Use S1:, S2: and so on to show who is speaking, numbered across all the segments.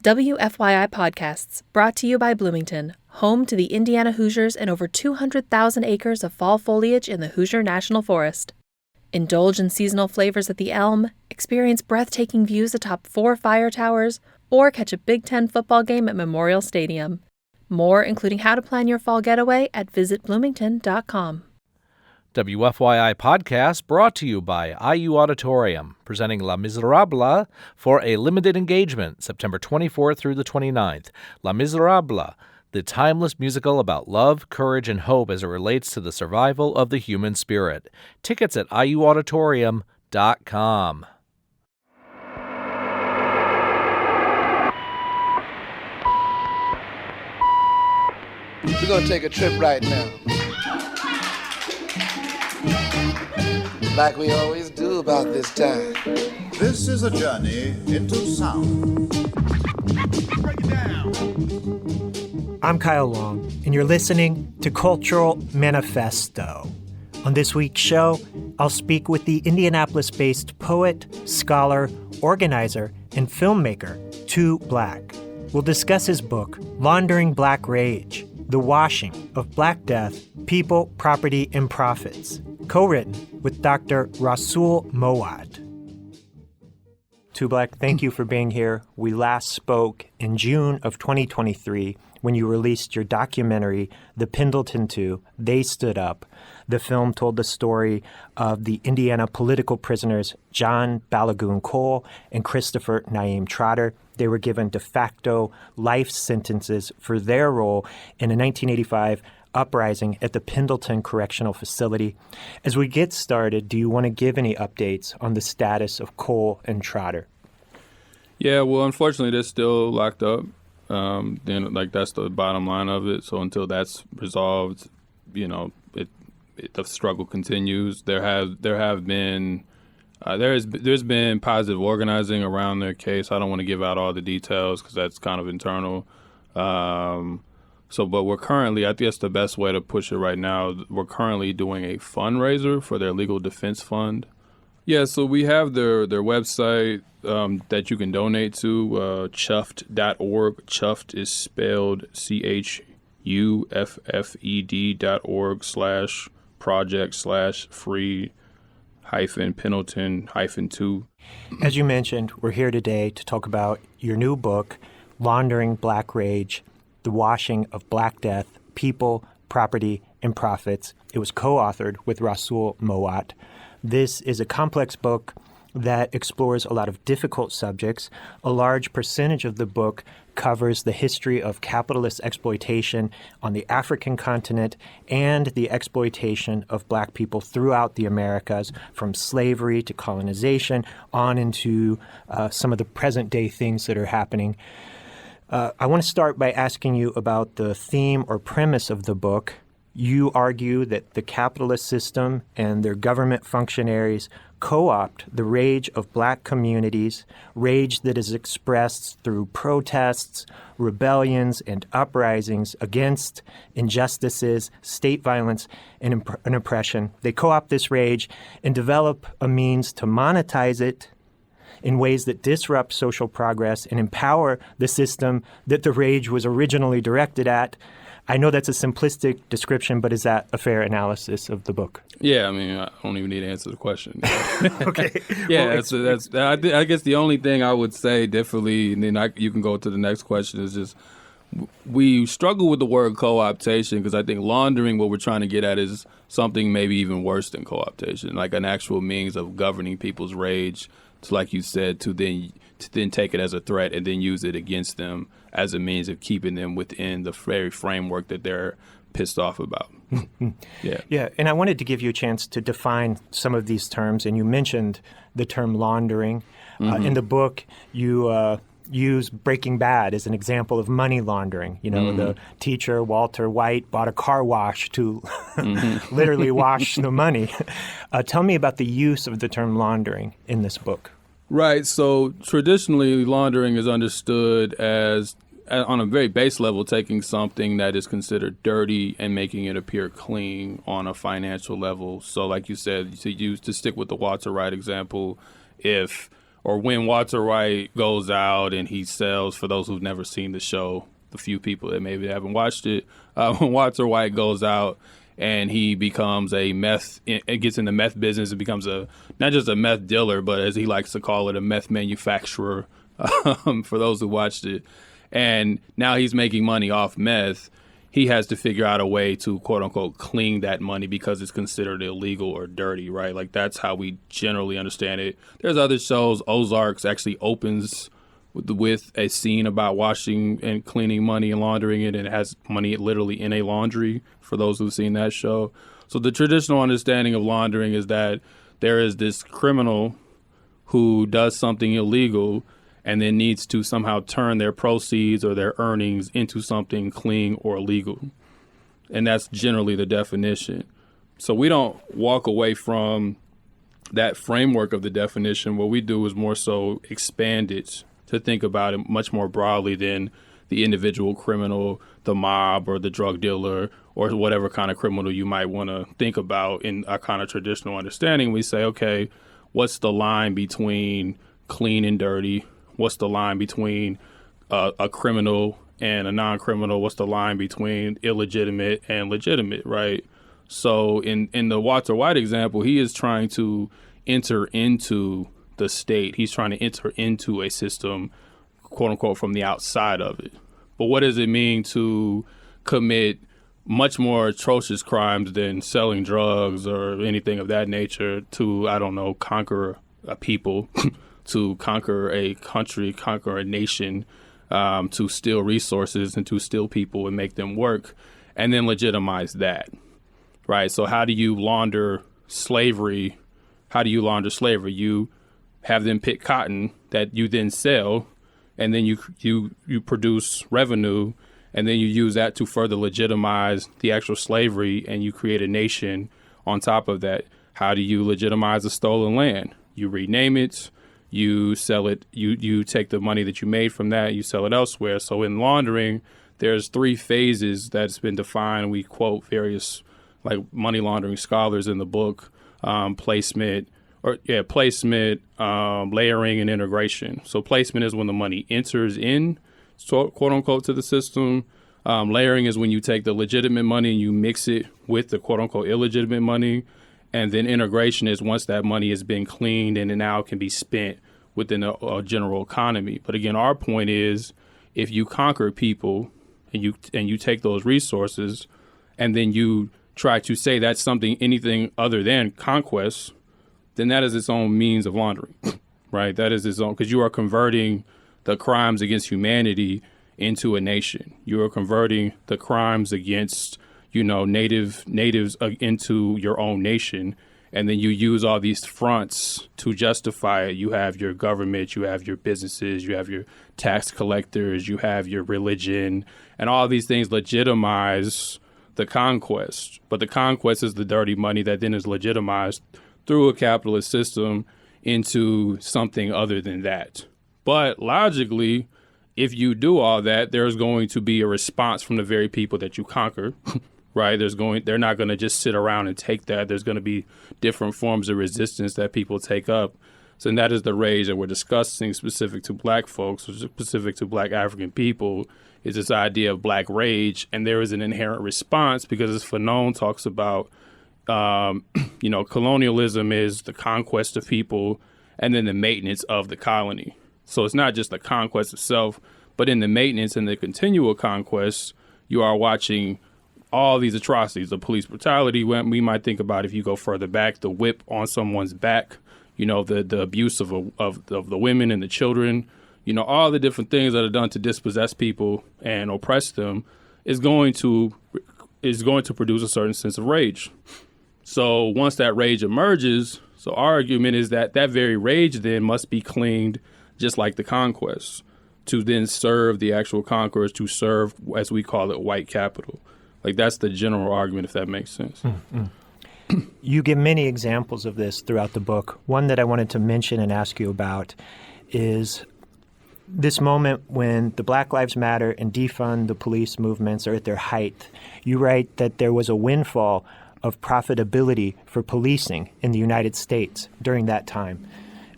S1: WFYI Podcasts, brought to you by Bloomington, home to the Indiana Hoosiers and over 200,000 acres of fall foliage in the Hoosier National Forest. Indulge in seasonal flavors at the Elm, experience breathtaking views atop 4 fire towers, or catch a Big Ten football game at Memorial Stadium. More, including how to plan your fall getaway, at visitbloomington.com.
S2: WFYI Podcast brought to you by IU Auditorium, presenting Les Miserables for a limited engagement, September 24th through the 29th. Les Miserables, the timeless musical about love, courage, and hope as it relates to the survival of the human spirit. Tickets at iuauditorium.com.
S3: We're going to take a trip right now. Like we always do about this time.
S4: This is a journey into sound. Break it down.
S5: I'm Kyle Long, and you're listening to Cultural Manifesto. On this week's show, I'll speak with the Indianapolis-based poet, scholar, organizer, and filmmaker, 2 Black. We'll discuss his book, Laundering Black Rage, The Washing of Black Death, People, Property, and Profits, co-written with Dr. Rasul Mowatt. 2 Black, thank you for being here. We last spoke in June of 2023 when you released your documentary, The Pendleton 2, They Stood Up. The film told the story of the Indiana political prisoners John Balagoon Cole and Christopher Naim Trotter. They were given de facto life sentences for their role in a 1985 uprising at the Pendleton Correctional Facility. As we get started, do you want to give any updates on the status of Cole and Trotter?
S6: Yeah, well, unfortunately, they're still locked up. That's the bottom line of it. So until that's resolved, the struggle continues. There's been positive organizing around their case. I don't want to give out all the details because that's kind of internal. But we're currently, I think that's the best way to push it right now. We're currently doing a fundraiser for their legal defense fund. Yeah, so we have their website that you can donate to, chuffed.org. Chuffed is spelled CHUFFED.org/project/free-Pendleton-2.
S5: As you mentioned, we're here today to talk about your new book, Laundering Black Rage, The Washing of Black Death, People, Property, and Profits. It was co-authored with Rasul Mowatt. This is a complex book that explores a lot of difficult subjects. A large percentage of the book covers the history of capitalist exploitation on the African continent and the exploitation of Black people throughout the Americas, from slavery to colonization on into some of the present-day things that are happening. I want to start by asking you about the theme or premise of the book. You argue that the capitalist system and their government functionaries co-opt the rage of Black communities, rage that is expressed through protests, rebellions, and uprisings against injustices, state violence, and oppression. They co-opt this rage and develop a means to monetize it in ways that disrupt social progress and empower the system that the rage was originally directed at. I know that's a simplistic description, but is that a fair analysis of the book?
S6: Yeah, I mean, I don't even need to answer the question.
S5: Okay.
S6: Yeah, I guess the only thing I would say differently, and then you can go to the next question, is just we struggle with the word co-optation because I think laundering, what we're trying to get at, is something maybe even worse than co-optation, like an actual means of governing people's rage, to, like you said, to then take it as a threat and then use it against them as a means of keeping them within the very framework that they're pissed off about.
S5: Yeah, and I wanted to give you a chance to define some of these terms, and you mentioned the term laundering. In the book, you use Breaking Bad as an example of money laundering. The teacher, Walter White, bought a car wash to literally wash the money. Tell me about the use of the term laundering in this book.
S6: Right. So traditionally, laundering is understood as, on a very base level, taking something that is considered dirty and making it appear clean on a financial level. So like you said, to stick with the Walter White example, if or when Walter White goes out and he sells, for those who've never seen the show, the few people that maybe haven't watched it, when Walter White goes out and he becomes it gets in the meth business, it becomes not just a meth dealer, but as he likes to call it, a meth manufacturer, for those who watched it. And now he's making money off meth. He has to figure out a way to, quote unquote, clean that money because it's considered illegal or dirty, right? Like, that's how we generally understand it. There's other shows. Ozarks actually opens with a scene about washing and cleaning money and laundering it, and it has money literally in a laundry, for those who've seen that show. So the traditional understanding of laundering is that there is this criminal who does something illegal and then needs to somehow turn their proceeds or their earnings into something clean or legal. And that's generally the definition. So we don't walk away from that framework of the definition. What we do is more so expand it to think about it much more broadly than the individual criminal, the mob, or the drug dealer, or whatever kind of criminal you might want to think about in a kind of traditional understanding. We say, okay, what's the line between clean and dirty? What's the line between a criminal and a non-criminal? What's the line between illegitimate and legitimate, right? So in the Walter White example, he is trying to enter into the state. He's trying to enter into a system, quote unquote, from the outside of it. But what does it mean to commit much more atrocious crimes than selling drugs or anything of that nature to, I don't know, conquer a people, to conquer a country, conquer a nation, to steal resources and to steal people and make them work, and then legitimize that, right? So how do you launder slavery? You have them pick cotton that you then sell, and then you produce revenue, and then you use that to further legitimize the actual slavery, and you create a nation on top of that. How do you legitimize a stolen land? You rename it, you sell it, you take the money that you made from that, you sell it elsewhere. So in laundering, there's 3 phases that's been defined. We quote various like money laundering scholars in the book, placement, layering, and integration. So placement is when the money enters in, quote unquote, to the system. Layering is when you take the legitimate money and you mix it with the quote unquote illegitimate money. And then integration is once that money has been cleaned and it now can be spent within a general economy. But again, our point is, if you conquer people and you take those resources and then you try to say that's anything other than conquest, then that is its own means of laundering, right? That is its own, because you are converting the crimes against humanity into a nation. You are converting the crimes against natives into your own nation, and then you use all these fronts to justify it. You have your government, you have your businesses, you have your tax collectors, you have your religion, and all these things legitimize the conquest. But the conquest is the dirty money that then is legitimized through a capitalist system into something other than that. But logically, if you do all that, there's going to be a response from the very people that you conquer. Right? They're not going to just sit around and take that. There's going to be different forms of resistance that people take up. So and that is the rage that we're discussing specific to Black folks, or specific to Black African people, is this idea of Black rage. And there is an inherent response because, as Fanon talks about, colonialism is the conquest of people and then the maintenance of the colony. So it's not just the conquest itself, but in the maintenance and the continual conquest, you are watching all these atrocities, the police brutality. We might think about, if you go further back, the whip on someone's back, the abuse of the women and the children, all the different things that are done to dispossess people and oppress them is going to produce a certain sense of rage. So once that rage emerges, so our argument is that very rage then must be cleaned, just like the conquest, to then serve the actual conquerors, to serve, as we call it, white capital. Like, that's the general argument, if that makes sense.
S5: Mm-hmm. You give many examples of this throughout the book. One that I wanted to mention and ask you about is this moment when the Black Lives Matter and defund the police movements are at their height. You write that there was a windfall of profitability for policing in the United States during that time.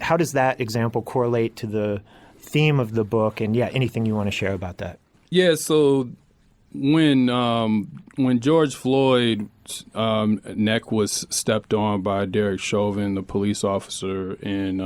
S5: How does that example correlate to the theme of the book? And anything you want to share about that?
S6: Yeah, so when George Floyd's neck was stepped on by Derek Chauvin, the police officer in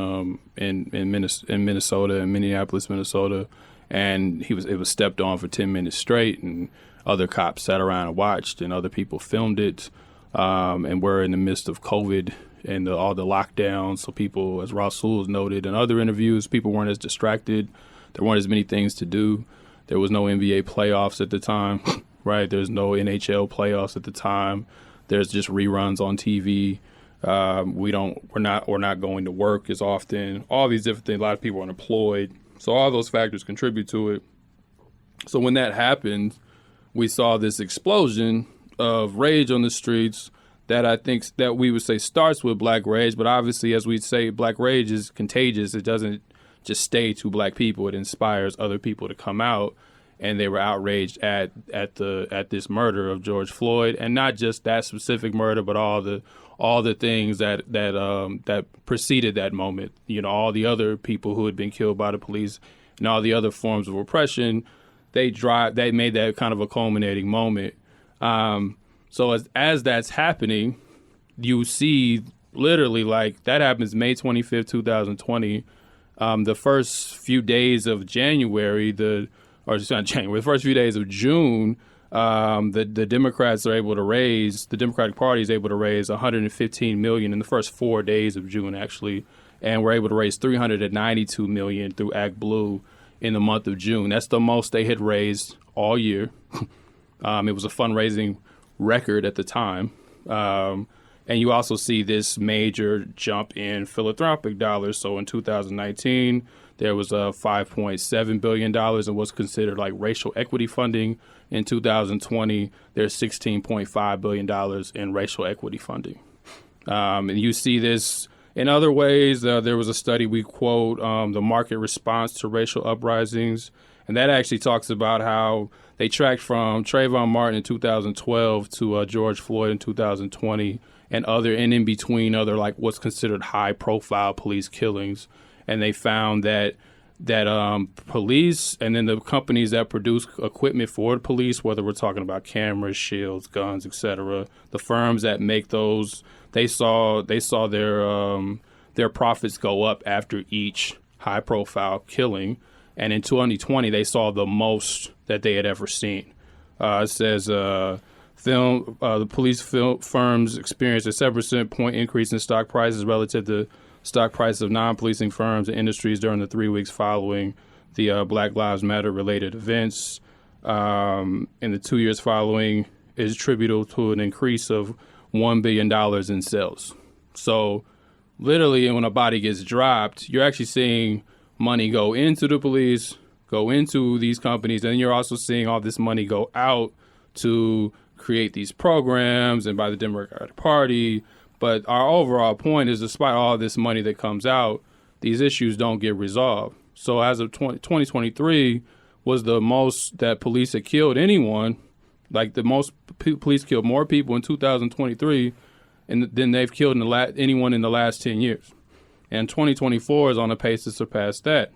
S6: Minnesota, in Minneapolis, Minnesota, and it was stepped on for 10 minutes straight, and other cops sat around and watched, and other people filmed it, and we're in the midst of COVID and all the lockdowns. So people, as Rasul noted in other interviews, people weren't as distracted. There weren't as many things to do. There was no NBA playoffs at the time, right? There's no NHL playoffs at the time. There's just reruns on TV. We're not going to work as often. All these different things. A lot of people are unemployed. So all those factors contribute to it. So when that happened, we saw this explosion of rage on the streets that I think that we would say starts with Black Rage, but obviously, as we say, Black Rage is contagious. It doesn't just stay to Black people. It inspires other people to come out, and they were outraged at this murder of George Floyd, and not just that specific murder, but all the things that preceded that moment. You know, all the other people who had been killed by the police and all the other forms of oppression. They made that kind of a culminating moment. So as that's happening, you see literally like that happens May 25th, 2020. The first few days of January, the first few days of June, the Democrats are able to raise, the Democratic Party is able to raise $115 million in the first 4 days of June, actually. And we're able to raise $392 million through Act Blue in the month of June. That's the most they had raised all year. It was a fundraising record at the time. And you also see this major jump in philanthropic dollars. So in 2019, there was $5.7 billion in what's considered like racial equity funding. In 2020, there's $16.5 billion in racial equity funding. And you see this in other ways. There was a study we quote, the market response to racial uprisings. And that actually talks about how they tracked from Trayvon Martin in 2012 to George Floyd in 2020 and in between other like what's considered high profile police killings. And they found that police and then the companies that produce equipment for the police, whether we're talking about cameras, shields, guns, etc., the firms that make those, they saw their profits go up after each high profile killing. And in 2020, they saw the most that they had ever seen. It says the police firms experienced a 7% point increase in stock prices relative to stock prices of non-policing firms and industries during the 3 weeks following the Black Lives Matter related events. In the 2 years following is attributable to an increase of $1 billion in sales. So literally when a body gets dropped, you're actually seeing money go into the police, go into these companies, and you're also seeing all this money go out to create these programs and by the Democratic Party. But our overall point is, despite all this money that comes out, these issues don't get resolved. So as of 2023 was the most that police had killed anyone, like the most police killed more people in 2023 than they've killed anyone in the last 10 years. And 2024 is on a pace to surpass that.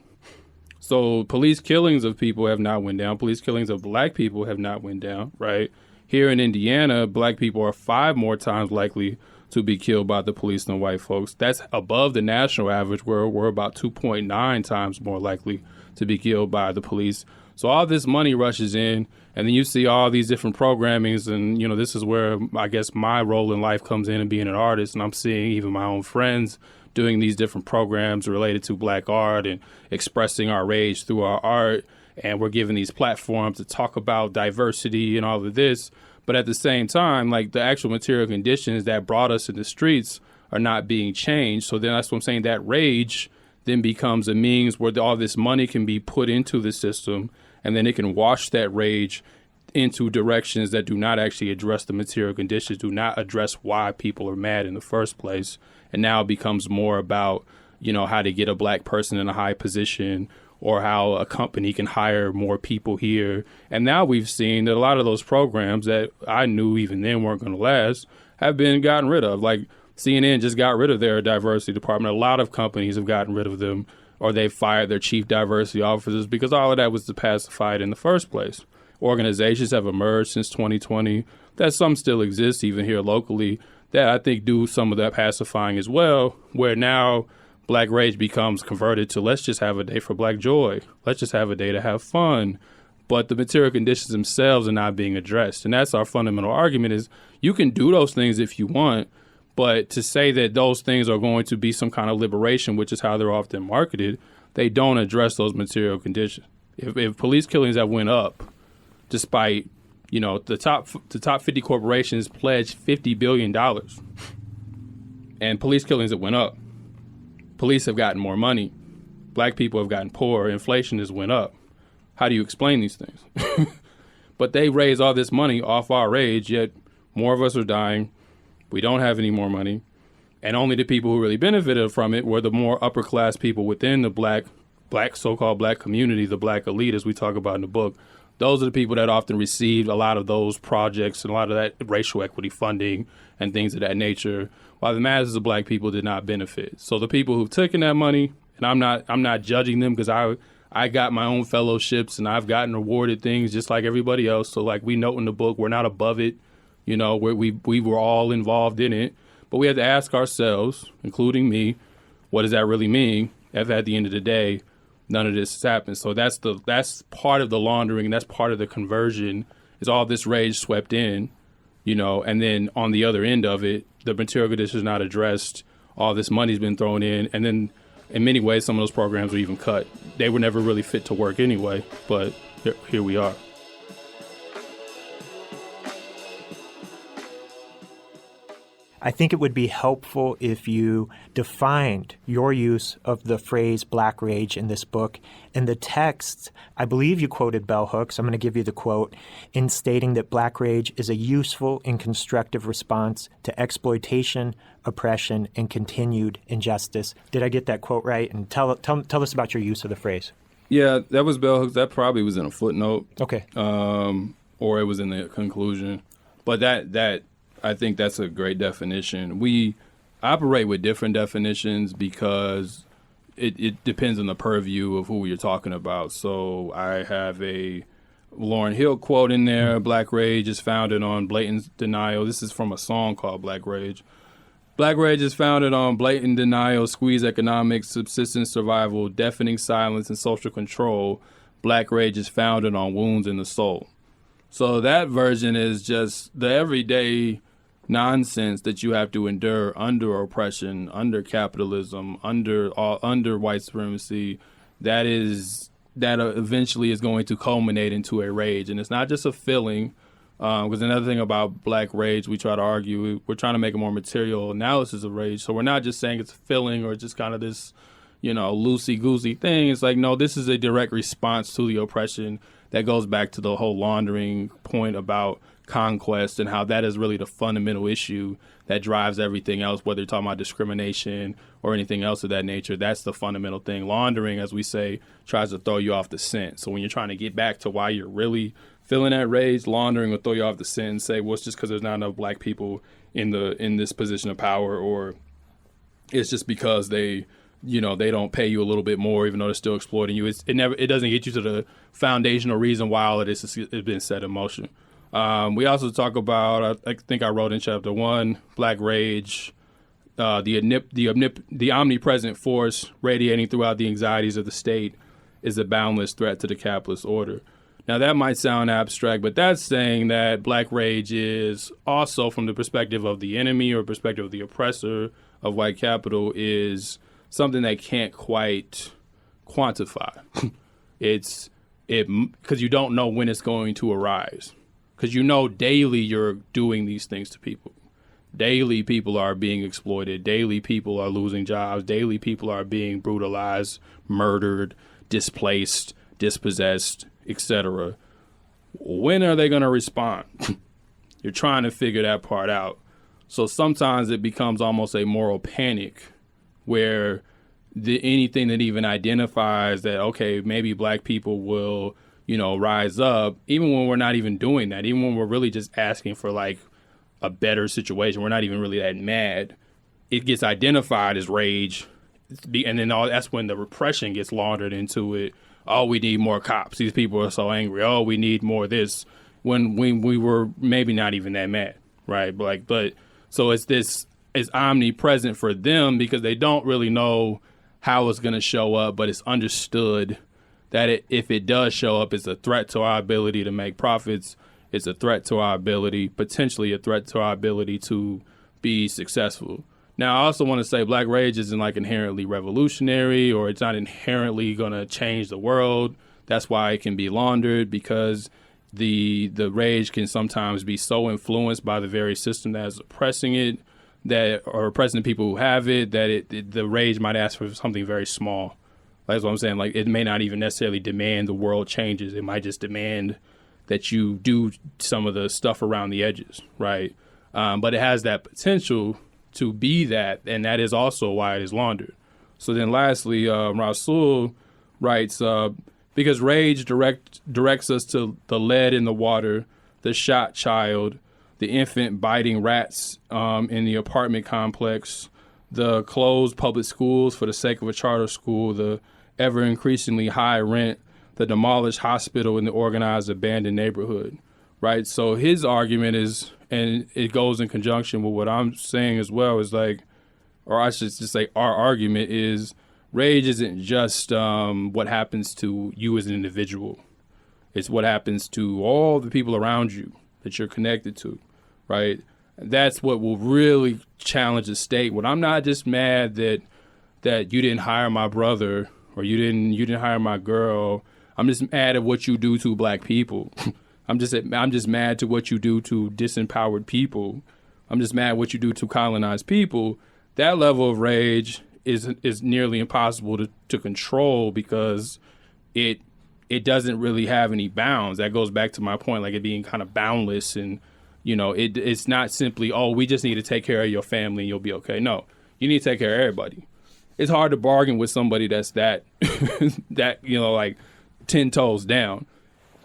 S6: So police killings of people have not went down. Police killings of Black people have not went down, right? Here in Indiana, Black people are 5 more times likely to be killed by the police than white folks. That's above the national average, where we're about 2.9 times more likely to be killed by the police. So all this money rushes in, and then you see all these different programmings, and you know, this is where I guess my role in life comes in and being an artist, and I'm seeing even my own friends doing these different programs related to Black art and expressing our rage through our art, and we're given these platforms to talk about diversity and all of this. But at the same time, like the actual material conditions that brought us in the streets are not being changed. So then that's what I'm saying, that rage then becomes a means where all this money can be put into the system, and then it can wash that rage into directions that do not actually address the material conditions, do not address why people are mad in the first place. And now it becomes more about, you know, how to get a Black person in a high position, or how a company can hire more people here. And now we've seen that a lot of those programs that I knew even then weren't going to last have been gotten rid of. Like CNN just got rid of their diversity department. A lot of companies have gotten rid of them, or they've fired their chief diversity officers because all of that was to pacify it in the first place. Organizations have emerged since 2020 that some still exist, even here locally, that I think do some of that pacifying as well, where now Black Rage becomes converted to let's just have a day for Black joy. Let's just have a day to have fun. But the material conditions themselves are not being addressed. And that's our fundamental argument is you can do those things if you want, but to say that those things are going to be some kind of liberation, which is how they're often marketed, they don't address those material conditions. If police killings have went up, despite, the top 50 corporations pledged $50 billion, and police killings have went up, police have gotten more money, Black people have gotten poorer, inflation has went up. How do you explain these things? But they raise all this money off our rage, yet more of us are dying. We don't have any more money. And only the people who really benefited from it were the more upper class people within the black so-called Black community, the Black elite, as we talk about in the book. Those are the people that often received a lot of those projects and a lot of that racial equity funding and things of that nature, while the masses of Black people did not benefit. So the people who've taken that money, and I'm not judging them because I got my own fellowships and I've gotten awarded things just like everybody else. So like we note in the book, we're not above it. We were all involved in it. But we had to ask ourselves, including me, what does that really mean if at the end of the day, none of this has happened? So that's part of the laundering, and that's part of the conversion, is all this rage swept in, and then on the other end of it, the material conditions is not addressed, all this money's been thrown in, and then in many ways, some of those programs were even cut. They were never really fit to work anyway, but here we are.
S5: I think it would be helpful if you defined your use of the phrase Black Rage in this book. In the text, I believe you quoted bell hooks. I'm going to give you the quote in stating that Black Rage is a useful and constructive response to exploitation, oppression, and continued injustice. Did I get that quote right? And tell us about your use of the phrase.
S6: Yeah, that was bell hooks. That probably was in a footnote.
S5: Okay.
S6: Or it was in the conclusion. But that I think that's a great definition. We operate with different definitions because it depends on the purview of who you're talking about. So I have a Lauryn Hill quote in there. Black Rage is founded on blatant denial. This is from a song called Black Rage. Black Rage is founded on blatant denial, squeeze economics, subsistence survival, deafening silence, and social control. Black Rage is founded on wounds in the soul. So that version is just the everyday nonsense that you have to endure under oppression, under capitalism, under white supremacy. That eventually is going to culminate into a rage, and it's not just a feeling. Because another thing about Black Rage, we try to argue, we're trying to make a more material analysis of rage. So we're not just saying it's a feeling or just kind of this, loosey-goosey thing. It's like, no, this is a direct response to the oppression that goes back to the whole laundering point about conquest and how that is really the fundamental issue that drives everything else, whether you're talking about discrimination or anything else of that nature. That's the fundamental thing. Laundering, as we say, tries to throw you off the scent. So when you're trying to get back to why you're really feeling that rage, laundering will throw you off the scent and say, well, it's just because there's not enough Black people in this position of power, or it's just because they don't pay you a little bit more, even though they're still exploiting you. It doesn't get you to the foundational reason why all of this has been set in motion. We also talk about, I think I wrote in chapter 1, Black Rage, the omnipresent force radiating throughout the anxieties of the state is a boundless threat to the capitalist order. Now, that might sound abstract, but that's saying that Black Rage is also, from the perspective of the enemy or perspective of the oppressor of white capital, is something that can't quite quantify. Because you don't know when it's going to arise. Because daily you're doing these things to people. Daily people are being exploited. Daily people are losing jobs. Daily people are being brutalized, murdered, displaced, dispossessed, etc. When are they going to respond? You're trying to figure that part out. So sometimes it becomes almost a moral panic where anything that even identifies that, okay, maybe Black people will, rise up, even when we're not even doing that, even when we're really just asking for like a better situation, we're not even really that mad. it gets identified as rage, and then that's when the repression gets laundered into it. Oh, we need more cops. These people are so angry. Oh, we need more of this. When we were maybe not even that mad, right? But so it's omnipresent for them because they don't really know how it's going to show up, but it's understood that if it does show up, it's a threat to our ability to make profits. It's a threat to our ability, potentially a threat to our ability to be successful. Now, I also want to say Black Rage isn't like inherently revolutionary, or it's not inherently going to change the world. That's why it can be laundered, because the rage can sometimes be so influenced by the very system that is oppressing it, or oppressing the people who have it, that the rage might ask for something very small. That's what I'm saying. Like, it may not even necessarily demand the world changes. It might just demand that you do some of the stuff around the edges, right? But it has that potential to be that, and that is also why it is laundered. So then lastly, Rasul writes, because rage directs us to the lead in the water, the shot child, the infant biting rats in the apartment complex, the closed public schools for the sake of a charter school, the ever increasingly high rent, the demolished hospital in the organized abandoned neighborhood, right? So his argument is, and it goes in conjunction with what I'm saying as well, is like, or I should just say our argument is, rage isn't just what happens to you as an individual. It's what happens to all the people around you that you're connected to, right? That's what will really challenge the state. When I'm not just mad that you didn't hire my brother, or you didn't hire my girl, I'm just mad at what you do to Black people. I'm just mad to what you do to disempowered people. I'm just mad what you do to colonized people. That level of rage is nearly impossible to control, because it doesn't really have any bounds. That goes back to my point, like it being kind of boundless, and it's not simply, oh, we just need to take care of your family and you'll be okay. No, you need to take care of everybody. It's hard to bargain with somebody that's that like 10 toes down.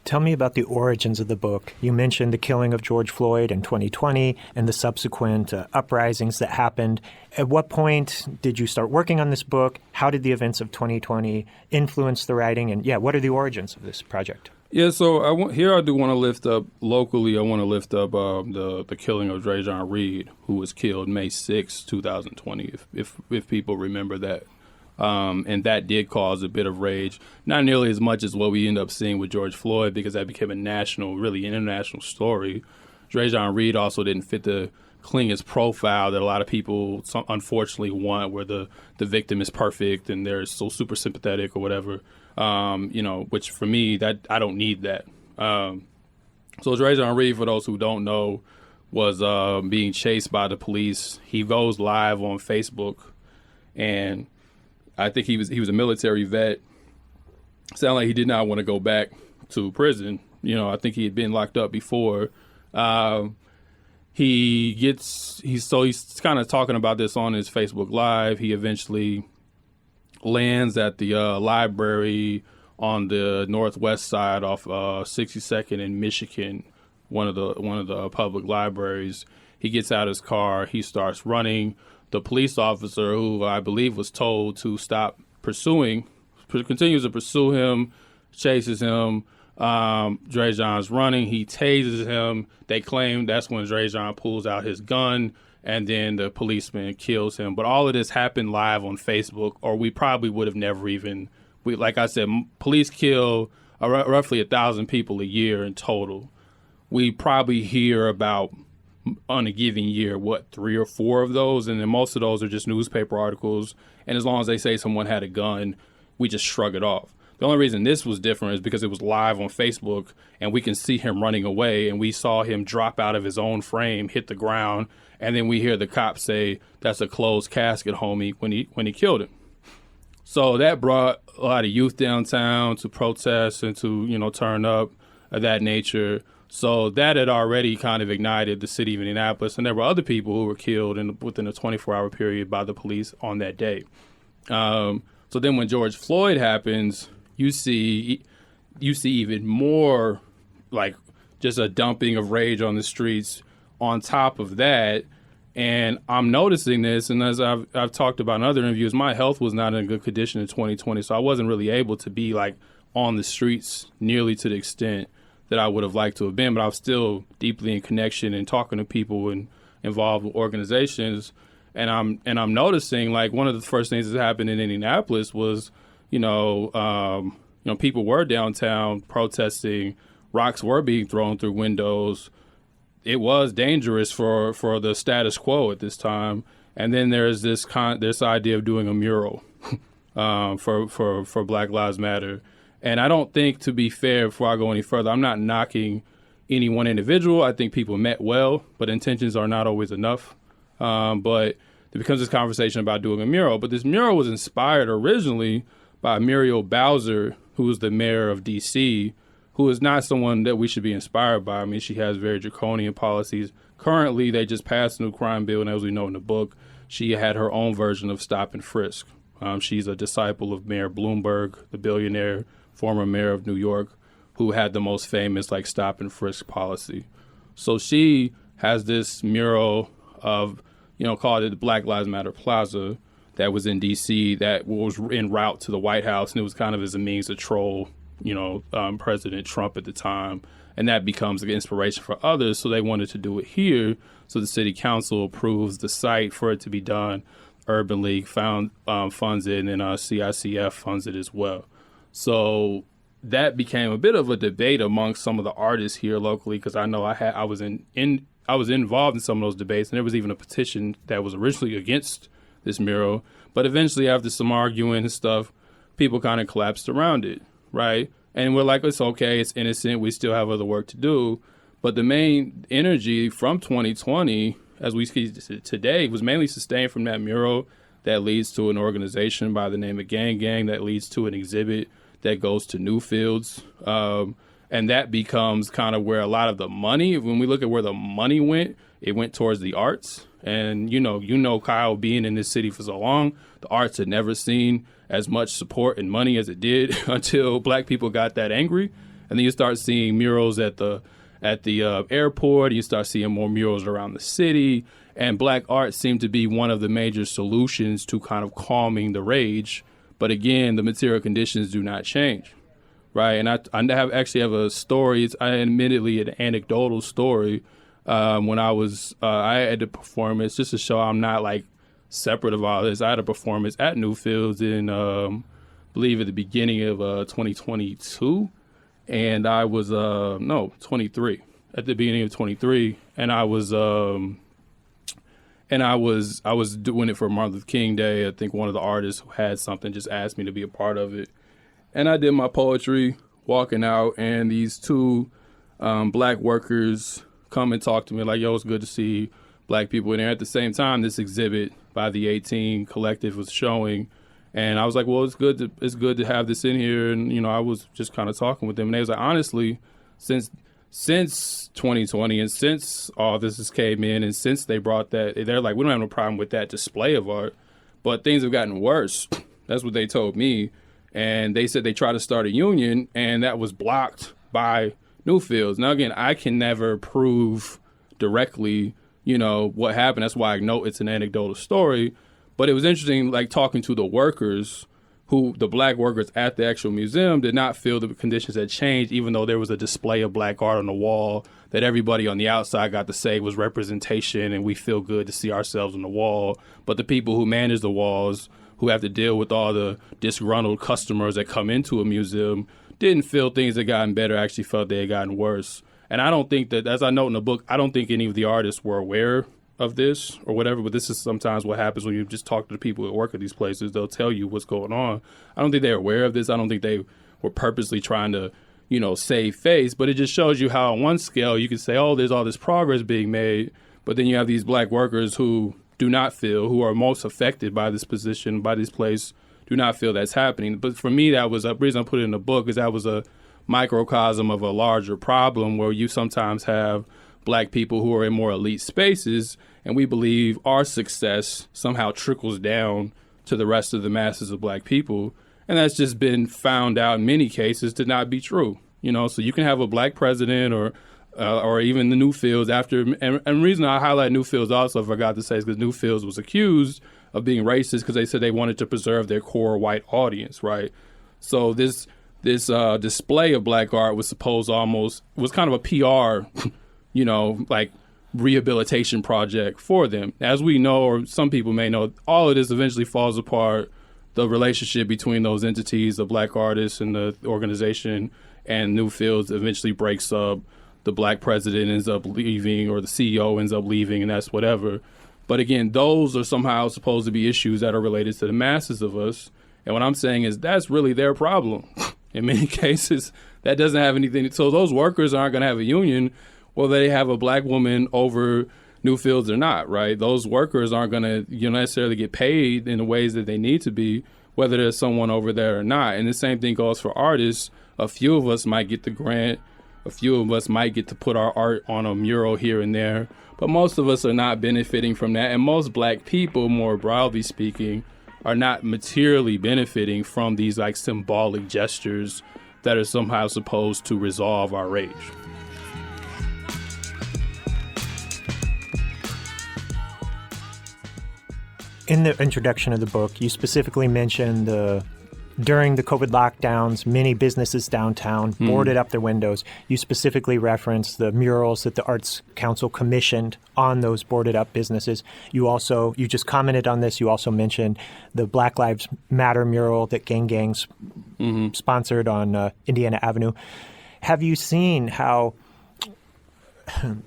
S5: Tell me about the origins of the book. You mentioned the killing of George Floyd in 2020 and the subsequent uprisings that happened. At what point did you start working on this book? How did the events of 2020 influence the writing? And what are the origins of this project?
S6: Yeah, so I do want to lift up locally. I want to lift up the killing of Drajon Reed, who was killed May 6, 2020. If people remember that, and that did cause a bit of rage, not nearly as much as what we end up seeing with George Floyd, because that became a national, really international story. Drajon Reed also didn't fit the cleanest profile that a lot of people unfortunately want, where the victim is perfect and they're so super sympathetic or whatever. Which for me, that I don't need that. So Drajon Reed, for those who don't know, was being chased by the police. He goes live on Facebook, and I think he was a military vet. Sounded like he did not want to go back to prison. I think he had been locked up before. He's kind of talking about this on his Facebook Live. He eventually lands at the library on the northwest side off 62nd in Michigan, one of the public libraries. He gets out his car. He starts running. The police officer, who I believe was told to stop pursuing, continues to pursue him, chases him. Drajon's running. He tases him. They claim that's when Drajon pulls out his gun, and then the policeman kills him. But all of this happened live on Facebook, or we probably would have never even. Like I said, police kill roughly 1,000 people a year in total. We probably hear about, on a given year, 3 or 4 of those, and then most of those are just newspaper articles. And as long as they say someone had a gun, we just shrug it off. The only reason this was different is because it was live on Facebook, and we can see him running away, and we saw him drop out of his own frame, hit the ground, and then we hear the cops say, "That's a closed casket, homie," when he killed him. So that brought a lot of youth downtown to protest and to turn up of that nature. So that had already kind of ignited the city of Indianapolis, and there were other people who were killed within a 24-hour period by the police on that day. So then when George Floyd happens, you see even more, like, just a dumping of rage on the streets on top of that. And I'm noticing this, and as I've talked about in other interviews, my health was not in good condition in 2020, so I wasn't really able to be like on the streets nearly to the extent that I would have liked to have been, but I was still deeply in connection and talking to people and involved with organizations. And I'm noticing, like, one of the first things that happened in Indianapolis was, people were downtown protesting, rocks were being thrown through windows. It was dangerous for the status quo at this time. And then there's this idea of doing a mural for Black Lives Matter. And I don't think, to be fair, before I go any further, I'm not knocking any one individual. I think people meant well, but intentions are not always enough. But there becomes this conversation about doing a mural. But this mural was inspired originally by Muriel Bowser, who was the mayor of D.C., who is not someone that we should be inspired by. I mean, she has very draconian policies. Currently, they just passed a new crime bill, and as we know in the book, she had her own version of stop and frisk. She's a disciple of Mayor Bloomberg, the billionaire, former mayor of New York, who had the most famous like stop and frisk policy. So she has this mural of, called it the Black Lives Matter Plaza, that was in D.C. that was en route to the White House, and it was kind of as a means to troll, President Trump at the time. And that becomes an inspiration for others. So they wanted to do it here. So the city council approves the site for it to be done. Urban League funds it, and then CICF funds it as well. So that became a bit of a debate amongst some of the artists here locally, because I know I was involved in some of those debates, and there was even a petition that was originally against this mural. But eventually, after some arguing and stuff, people kind of collapsed around it, right? And we're like, it's okay, it's innocent, we still have other work to do. But the main energy from 2020, as we see today, was mainly sustained from that mural that leads to an organization by the name of Gang Gang, that leads to an exhibit that goes to Newfields. And that becomes kind of where a lot of the money, when we look at where the money went, it went towards the arts. And, Kyle, being in this city for so long, the arts had never seen as much support and money as it did until Black people got that angry. And then you start seeing murals at the airport. You start seeing more murals around the city. And Black art seemed to be one of the major solutions to kind of calming the rage. But again, the material conditions do not change, right? And I have a story. It's admittedly an anecdotal story. When I had a performance, just to show I'm not like separate of all this. I had a performance at Newfields in, I believe, at the beginning of 2022, and I was 23 at the beginning of 23, and I was doing it for Martin Luther King Day. I think one of the artists who had something just asked me to be a part of it, and I did my poetry walking out, and these two Black workers come and talk to me like, yo, it's good to see Black people in there. At the same time, this exhibit by the 18 Collective was showing, and I was like, well, it's good to have this in here. And I was just kind of talking with them, and they was like, honestly, since 2020 and since all this has came in, and since they brought that, they're like, we don't have no problem with that display of art, but things have gotten worse. That's what they told me. And they said they tried to start a union, and that was blocked by Newfields. Now, again, I can never prove directly, what happened. That's why I know it's an anecdotal story. But it was interesting, like, talking to the workers, the Black workers at the actual museum did not feel the conditions had changed, even though there was a display of Black art on the wall that everybody on the outside got to say was representation, and we feel good to see ourselves on the wall. But the people who manage the walls, who have to deal with all the disgruntled customers that come into a museum, didn't feel things had gotten better, actually felt they had gotten worse. And I don't think that, as I note in the book, I don't think any of the artists were aware of this or whatever, but this is sometimes what happens when you just talk to the people who work at these places. They'll tell you what's going on. I don't think they're aware of this. I don't think they were purposely trying to, save face, but it just shows you how on one scale you can say, oh, there's all this progress being made, but then you have these Black workers who who are most affected by this position, by this place, do not feel that's happening. But for me, that was a reason I put it in the book, is that was a microcosm of a larger problem where you sometimes have Black people who are in more elite spaces, and we believe our success somehow trickles down to the rest of the masses of Black people. And that's just been found out in many cases to not be true. So you can have a Black president or or even the Newfields after. And the reason I highlight Newfields also, I forgot to say, is because Newfields was accused of being racist because they said they wanted to preserve their core white audience, right? So this display of black art was kind of a PR, like rehabilitation project for them. As we know, or some people may know, all of this eventually falls apart. The relationship between those entities, the black artists and the organization and Newfields, eventually breaks up. The black president ends up leaving, or the CEO ends up leaving, and that's whatever. But again, those are somehow supposed to be issues that are related to the masses of us. And what I'm saying is that's really their problem. In many cases, that doesn't have anything. So those workers aren't going to have a union, whether they have a black woman over Newfields or not, right? Those workers aren't going to necessarily get paid in the ways that they need to be, whether there's someone over there or not. And the same thing goes for artists. A few of us might get the grant. A few of us might get to put our art on a mural here and there. But most of us are not benefiting from that. And most black people, more broadly speaking, are not materially benefiting from these like symbolic gestures that are somehow supposed to resolve our rage.
S5: In the introduction of the book, you specifically mentioned during the COVID lockdowns, many businesses downtown boarded up their windows. You specifically referenced the murals that the Arts Council commissioned on those boarded up businesses. You just commented on this. You also mentioned the Black Lives Matter mural that Gangs sponsored on Indiana Avenue. Have you seen how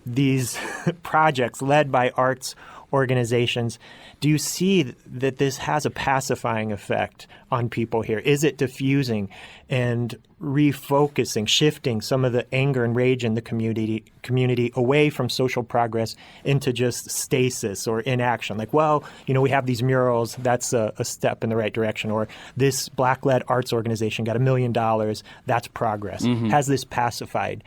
S5: these projects led by arts organizations, do you see that this has a pacifying effect on people here? Is it diffusing and refocusing, shifting some of the anger and rage in the community away from social progress into just stasis or inaction? Like, well, we have these murals, that's a step in the right direction. Or this Black-led arts organization got $1 million, that's progress. Has this pacified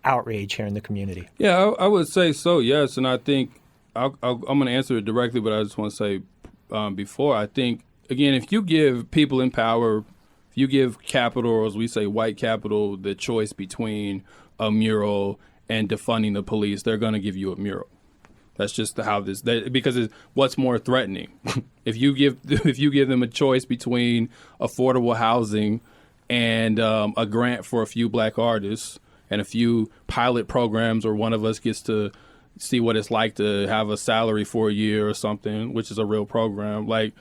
S5: outrage here in the community?
S6: Yeah, I would say so, yes. And I think I'm going to answer it directly, but I just want to say before, I think, again, if you give people in power, if you give capital, or as we say, white capital, the choice between a mural and defunding the police, they're going to give you a mural. That's just how because it's what's more threatening. If you give them a choice between affordable housing and a grant for a few black artists and a few pilot programs, or one of us gets to see what it's like to have a salary for a year or something, which is a real program, like,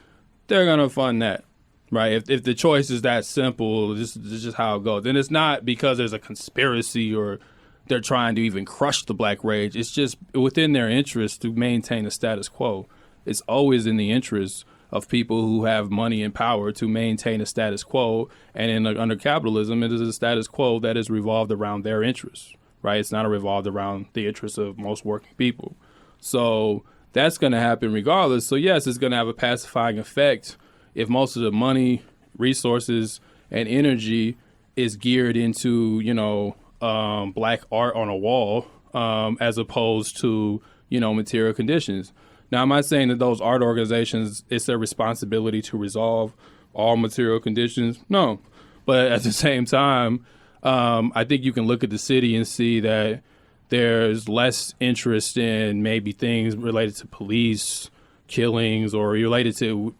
S6: they're going to fund that, right? If the choice is that simple, this is just how it goes. And it's not because there's a conspiracy or they're trying to even crush the black rage. It's just within their interest to maintain the status quo. It's always in the interest of people who have money and power to maintain a status quo. And under capitalism, it is a status quo that is revolved around their interests. Right, it's not revolved around the interests of most working people. So that's going to happen regardless. So yes, it's going to have a pacifying effect if most of the money, resources, and energy is geared into, black art on a wall, as opposed to, material conditions. Now, am I saying that those art organizations, it's their responsibility to resolve all material conditions? No. But at the same time, I think you can look at the city and see that there's less interest in maybe things related to police killings or related to,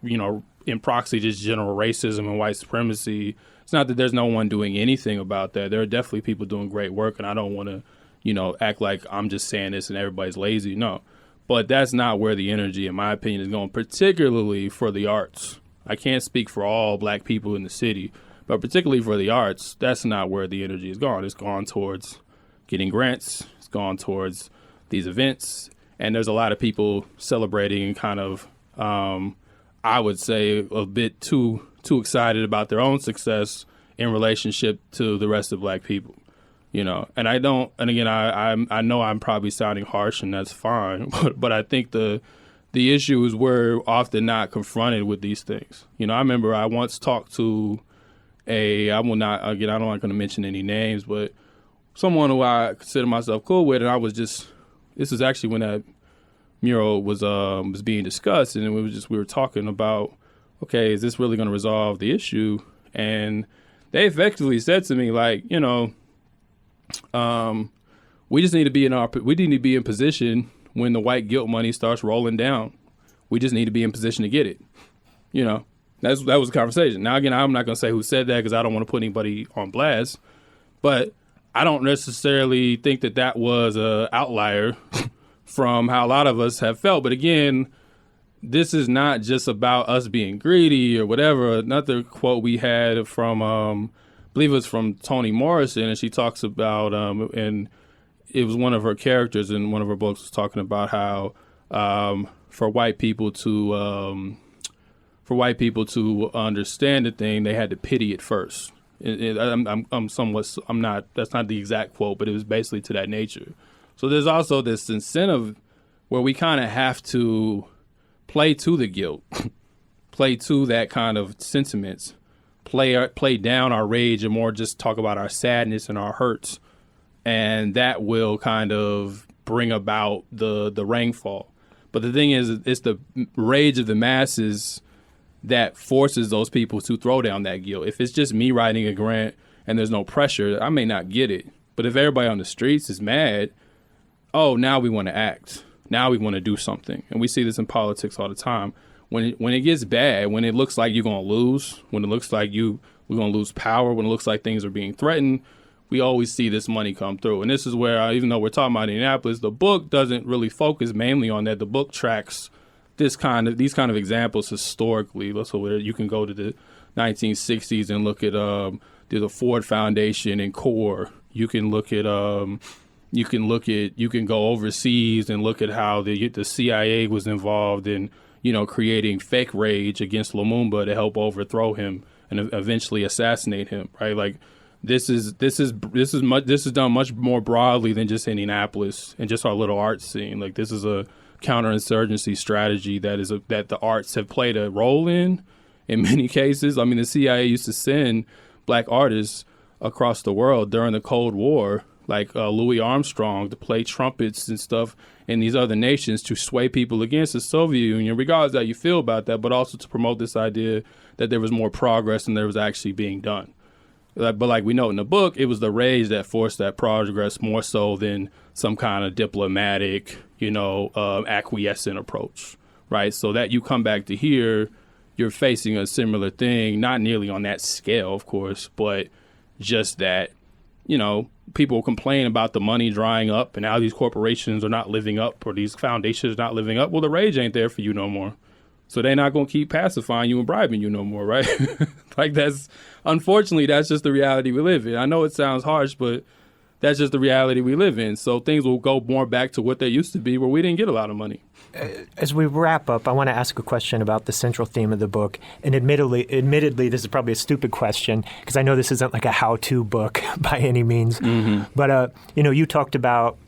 S6: in proxy, just general racism and white supremacy. It's not that there's no one doing anything about that. There are definitely people doing great work, and I don't want to, act like I'm just saying this and everybody's lazy. No. But that's not where the energy, in my opinion, is going, particularly for the arts. I can't speak for all black people in the city. But particularly for the arts, that's not where the energy is gone. It's gone towards getting grants. It's gone towards these events. And there's a lot of people celebrating kind of, I would say, a bit too excited about their own success in relationship to the rest of black people. And I don't, and again, I know I'm probably sounding harsh, and that's fine. But I think the issue is we're often not confronted with these things. I remember I once talked to I'm not going to mention any names, but someone who I consider myself cool with, and this is actually when that mural was being discussed, and we were talking about, okay, is this really going to resolve the issue? And they effectively said to me, like, we we just need to be in position when the white guilt money starts rolling down. We just need to be in position to get it. You know, that was the conversation. Now, again, I'm not going to say who said that because I don't want to put anybody on blast, but I don't necessarily think that was a outlier from how a lot of us have felt. But again, this is not just about us being greedy or whatever. Another quote we had from, I believe it was from Toni Morrison, and she talks about, and it was one of her characters in one of her books was talking about how for white people to understand the thing, they had to pity it first. That's not the exact quote, but it was basically to that nature. So there's also this incentive where we kind of have to play to the guilt, play to that kind of sentiments, play down our rage and more just talk about our sadness and our hurts. And that will kind of bring about the rainfall. But the thing is, it's the rage of the masses that forces those people to throw down that guilt. If it's just me writing a grant and there's no pressure, I may not get it. But if everybody on the streets is mad, oh, now we want to act. Now we want to do something. And we see this in politics all the time. When it gets bad, when it looks like you're going to lose, when it looks like we're going to lose power, when it looks like things are being threatened, we always see this money come through. And this is where, even though we're talking about Indianapolis, the book doesn't really focus mainly on that. The book tracks these kind of examples historically. So you can go to the 1960s and look at the Ford Foundation and CORE. You can go overseas and look at how the CIA was involved in, creating fake rage against Lumumba to help overthrow him and eventually assassinate him. Right, like. This is done much more broadly than just Indianapolis and just our little art scene. Like, this is a counterinsurgency strategy that the arts have played a role in many cases. I mean, the CIA used to send black artists across the world during the Cold War, like Louis Armstrong, to play trumpets and stuff in these other nations to sway people against the Soviet Union, regardless of how you feel about that, but also to promote this idea that there was more progress than there was actually being done. But like we know in the book, it was the rage that forced that progress more so than some kind of diplomatic, acquiescent approach, right? So that you come back to here, you're facing a similar thing, not nearly on that scale, of course, but just that, people complain about the money drying up and how these corporations are not living up or these foundations are not living up. Well, the rage ain't there for you no more. So they're not going to keep pacifying you and bribing you no more, right? Unfortunately, that's just the reality we live in. I know it sounds harsh, but that's just the reality we live in. So things will go more back to what they used to be, where we didn't get a lot of money.
S5: As we wrap up, I want to ask a question about the central theme of the book. And admittedly, this is probably a stupid question because I know this isn't like a how-to book by any means. Mm-hmm. But, you talked about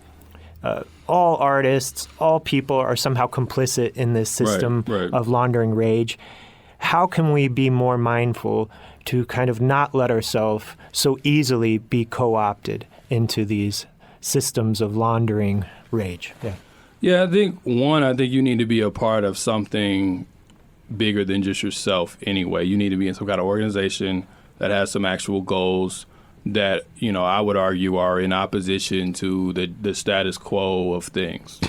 S5: all artists, all people are somehow complicit in this system of laundering rage. How can we be more mindful to kind of not let ourselves so easily be co-opted into these systems of laundering rage?
S6: Yeah, I think you need to be a part of something bigger than just yourself anyway. You need to be in some kind of organization that has some actual goals that, I would argue are in opposition to the status quo of things,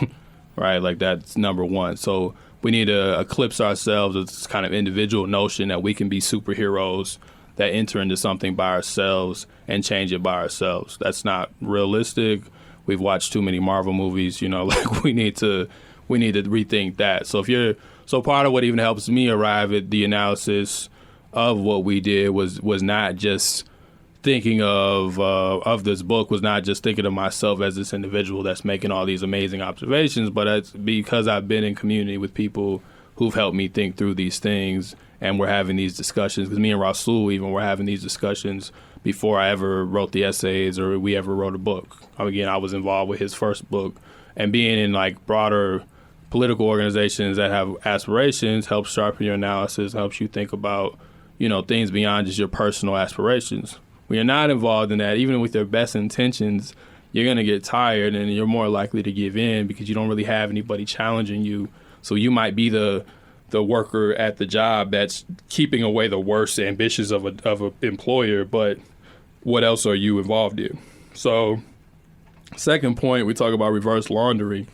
S6: right? Like, that's number one. So we need to eclipse ourselves with this kind of individual notion that we can be superheroes that enter into something by ourselves and change it by ourselves. That's not realistic. We've watched too many Marvel movies, we need to rethink that. So part of what even helps me arrive at the analysis of what we did was not just thinking of this book, was not just thinking of myself as this individual that's making all these amazing observations, but it's because I've been in community with people who've helped me think through these things, and we're having these discussions. Because me and Rasul even were having these discussions before I ever wrote the essays or we ever wrote a book. Again, I was involved with his first book, and being in like broader political organizations that have aspirations helps sharpen your analysis, helps you think about, things beyond just your personal aspirations. When you're not involved in that, even with your best intentions, you're going to get tired and you're more likely to give in because you don't really have anybody challenging you. So you might be the worker at the job that's keeping away the worst ambitions of an employer, but what else are you involved in? So Second point, we talk about reverse laundering.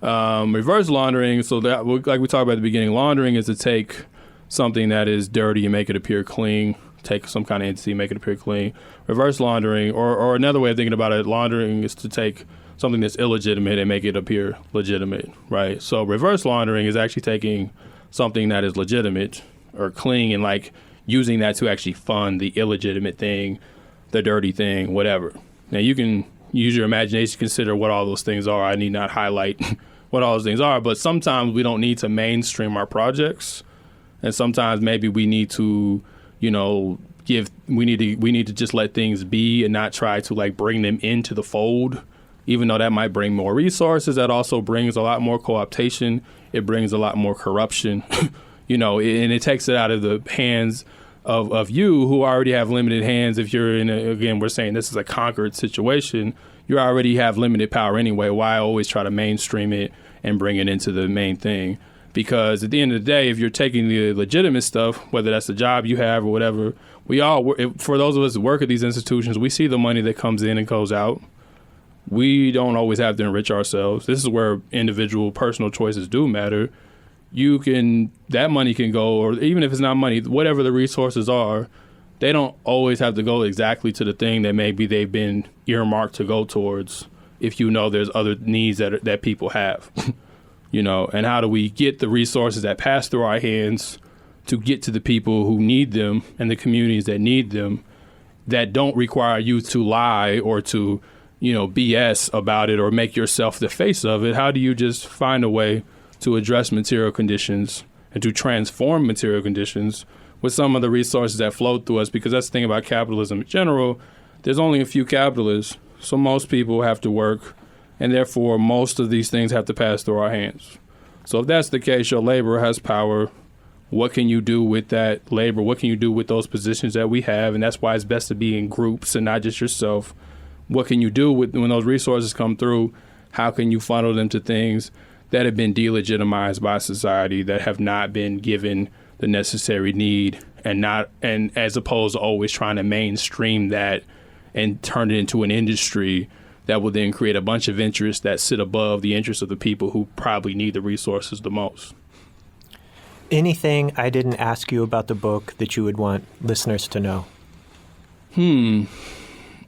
S6: Reverse laundering, so that, like we talked about at the beginning, laundering is to take something that is dirty and make it appear clean. Take some kind of entity, make it appear clean. Reverse laundering, or another way of thinking about it, laundering is to take something that's illegitimate and make it appear legitimate, right? So reverse laundering is actually taking something that is legitimate or clean and like using that to actually fund the illegitimate thing, the dirty thing, whatever. Now you can use your imagination to consider what all those things are. I need not highlight what all those things are, but sometimes we don't need to mainstream our projects, and sometimes maybe we need to, you know, we need to just let things be and not try to like bring them into the fold, even though that might bring more resources. That also brings a lot more co-optation. It brings a lot more corruption, you know, and it takes it out of the hands of you who already have limited hands. If you're in again, we're saying this is a conquered situation, you already have limited power anyway. Why always try to mainstream it and bring it into the main thing? Because at the end of the day, if you're taking the legitimate stuff, whether that's the job you have or whatever, we all, for those of us who work at these institutions, we see the money that comes in and goes out. We don't always have to enrich ourselves. This is where individual personal choices do matter. That money can go, or even if it's not money, whatever the resources are, they don't always have to go exactly to the thing that maybe they've been earmarked to go towards, if you know there's other needs that people have. You know, and how do we get the resources that pass through our hands to get to the people who need them and the communities that need them, that don't require you to lie or to, you know, BS about it or make yourself the face of it? How do you just find a way to address material conditions and to transform material conditions with some of the resources that flow through us? Because that's the thing about capitalism in general. There's only a few capitalists, so most people have to work, and therefore most of these things have to pass through our hands. So if that's the case, your labor has power. What can you do with that labor? What can you do with those positions that we have? And that's why it's best to be in groups and not just yourself. What can you do when those resources come through? How can you funnel them to things that have been delegitimized by society, that have not been given the necessary need, and as opposed to always trying to mainstream that and turn it into an industry that will then create a bunch of interests that sit above the interests of the people who probably need the resources the most.
S5: Anything I didn't ask you about the book that you would want listeners to know?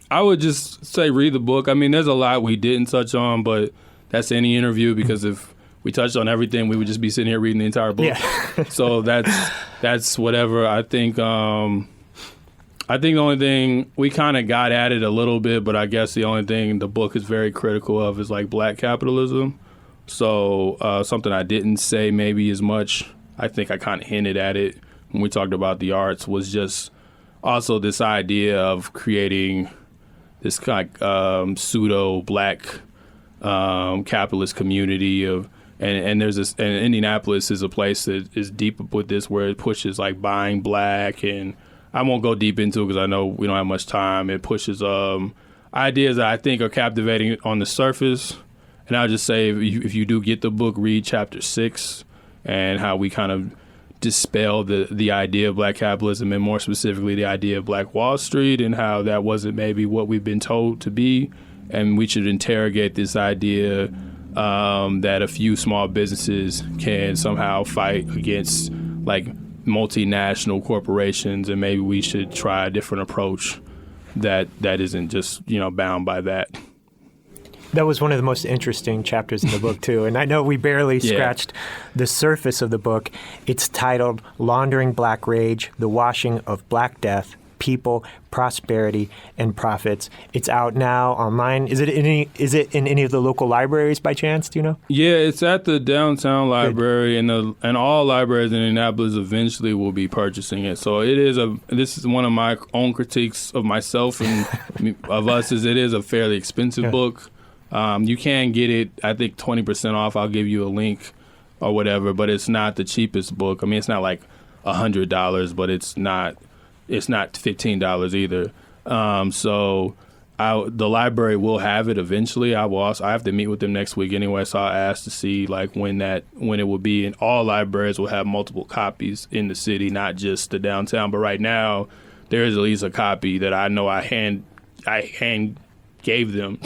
S6: I would just say read the book. I mean, there's a lot we didn't touch on, but that's any interview, because if we touched on everything, we would just be sitting here reading the entire book. Yeah. So that's whatever. I think the only thing, we kind of got at it a little bit, but I guess the only thing the book is very critical of is like black capitalism. So something I didn't say maybe as much, I think I kind of hinted at it when we talked about the arts, was just also this idea of creating this kind of pseudo black capitalist community of, and there's this, and Indianapolis is a place that is deep with this, where it pushes like buying black, and I won't go deep into it because I know we don't have much time. It pushes ideas that I think are captivating on the surface. And I'll just say, if you do get the book, read chapter 6 and how we kind of dispel the idea of black capitalism, and more specifically the idea of Black Wall Street, and how that wasn't maybe what we've been told to be. And we should interrogate this idea that a few small businesses can somehow fight against like multinational corporations, and maybe we should try a different approach that isn't just, you know, bound by that.
S5: That was one of the most interesting chapters in the book, too. And I know we barely scratched the surface of the book. It's titled Laundering Black Rage, The Washing of Black Death, People, Prosperity, and Profits. It's out now online. Is it in any of the local libraries by chance? Do you know?
S6: Yeah, it's at the downtown library, and all libraries in Indianapolis eventually will be purchasing it. So this is one of my own critiques of myself and of us, is it is a fairly expensive book. You can get it, I think, 20% off. I'll give you a link or whatever, but it's not the cheapest book. I mean, it's not like $100, but it's not $15 either. So the library will have it eventually. I have to meet with them next week anyway, so I asked to see like when it will be. And all libraries will have multiple copies in the city, not just the downtown. But right now, there is at least a copy that I know I hand gave them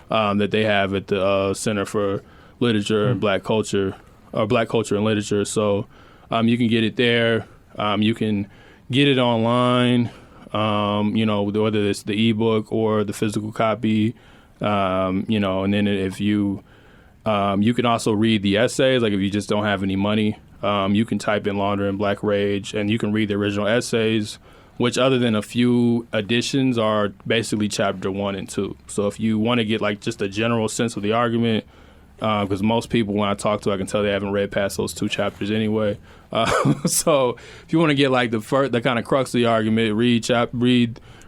S6: that they have at the Center for Literature and Black Culture, or Black Culture and Literature. So you can get it there. You can get it online, whether it's the ebook or the physical copy, and then if you can also read the essays, like if you just don't have any money, you can type in Laundering Black Rage and you can read the original essays, which other than a few additions are basically chapter 1 and 2. So if you want to get like just a general sense of the argument, because most people when I talk to, I can tell they haven't read past those 2 chapters anyway. So if you want to get like the kind of crux of the argument, read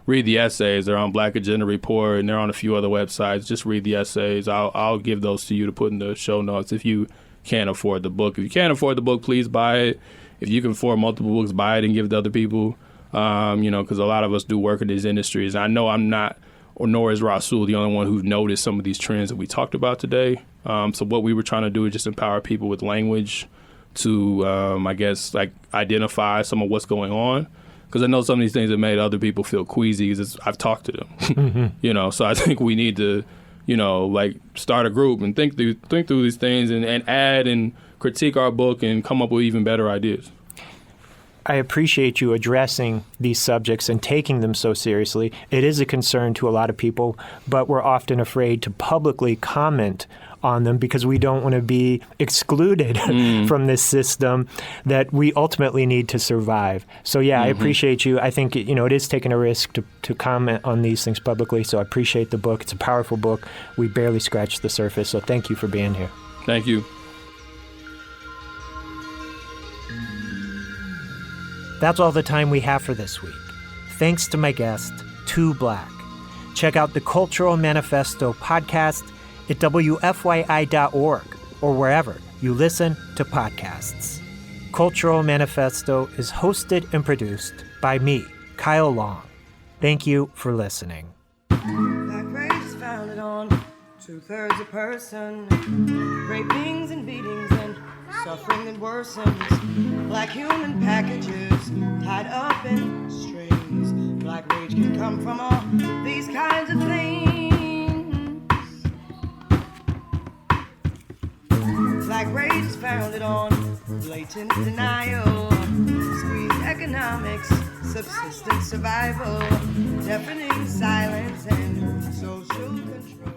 S6: the essays. They're on Black Agenda Report and they're on a few other websites. Just read the essays. I'll give those to you to put in the show notes if you can't afford the book. If you can't afford the book, please buy it. If you can afford multiple books, buy it and give it to other people. Because a lot of us do work in these industries. I know I'm not, or nor is Rasul, the only one who's noticed some of these trends that we talked about today. So what we were trying to do is just empower people with language to, identify some of what's going on. Because I know some of these things have made other people feel queasy because I've talked to them. Mm-hmm. So I think we need to, start a group and think through these things and add and critique our book and come up with even better ideas.
S5: I appreciate you addressing these subjects and taking them so seriously. It is a concern to a lot of people, but we're often afraid to publicly comment on them because we don't want to be excluded from this system that we ultimately need to survive. So, I appreciate you. I think, it is taking a risk to comment on these things publicly, so I appreciate the book. It's a powerful book. We barely scratched the surface, so thank you for being here.
S6: Thank you.
S5: That's all the time we have for this week. Thanks to my guest, Too Black. Check out the Cultural Manifesto podcast at WFYI.org or wherever you listen to podcasts. Cultural Manifesto is hosted and produced by me, Kyle Long. Thank you for listening.
S7: Black rage is founded on 2/3 a person, rapings and beatings and suffering that worsens. Black human packages tied up in strings. Black rage can come from all these kinds of things. Black rage is founded on blatant denial, squeeze economics, subsistence survival, deafening silence and social control.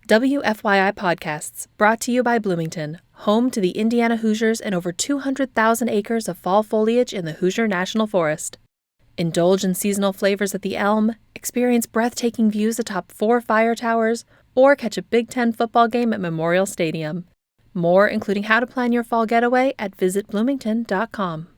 S1: WFYI Podcasts, brought to you by Bloomington, home to the Indiana Hoosiers and over 200,000 acres of fall foliage in the Hoosier National Forest. Indulge in seasonal flavors at the Elm, experience breathtaking views atop 4 fire towers, or catch a Big Ten football game at Memorial Stadium. More, including how to plan your fall getaway, at visitbloomington.com.